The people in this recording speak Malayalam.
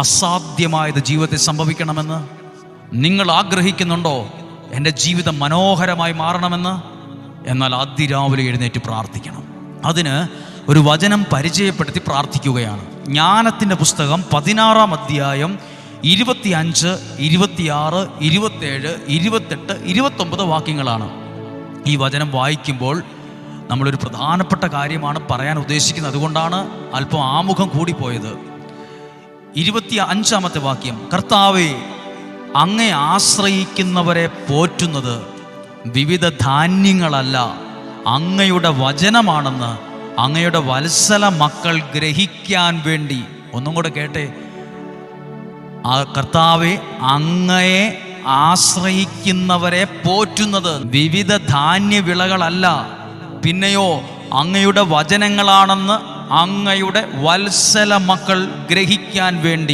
അസാധ്യമായത് ജീവിതത്തിൽ സംഭവിക്കണമെന്ന് നിങ്ങൾ ആഗ്രഹിക്കുന്നുണ്ടോ? എൻ്റെ ജീവിതം മനോഹരമായി മാറണമെന്ന്? എന്നാൽ അതിരാവിലെ എഴുന്നേറ്റ് പ്രാർത്ഥിക്കണം. അതിന് ഒരു വചനം പരിചയപ്പെടുത്തി പ്രാർത്ഥിക്കുകയാണ്. ജ്ഞാനത്തിൻ്റെ പുസ്തകം 16-ാം അധ്യായം 25, 26, 27, 28, 29 വാക്യങ്ങളാണ്. ഈ വചനം വായിക്കുമ്പോൾ നമ്മളൊരു പ്രധാനപ്പെട്ട കാര്യമാണ് പറയാൻ ഉദ്ദേശിക്കുന്നത്. അതുകൊണ്ടാണ് അല്പം ആമുഖം കൂടിപ്പോയത്. 25-ാമത്തെ വാക്യം: കർത്താവേ, അങ്ങേ ആശ്രയിക്കുന്നവരെ പോറ്റുന്നത് വിവിധ ധാന്യങ്ങളല്ല, അങ്ങയുടെ വചനമാണെന്ന് അങ്ങയുടെ വത്സല മക്കൾ ഗ്രഹിക്കാൻ വേണ്ടി. ഒന്നും കൂടെ കേട്ടെ. കർത്താവേ, അങ്ങയെ ആശ്രയിക്കുന്നവരെ പോറ്റുന്നത് വിവിധ ധാന്യവിളകളല്ല, പിന്നെയോ അങ്ങയുടെ വചനങ്ങളാണെന്ന് അങ്ങയുടെ വത്സല മക്കൾ ഗ്രഹിക്കാൻ വേണ്ടി.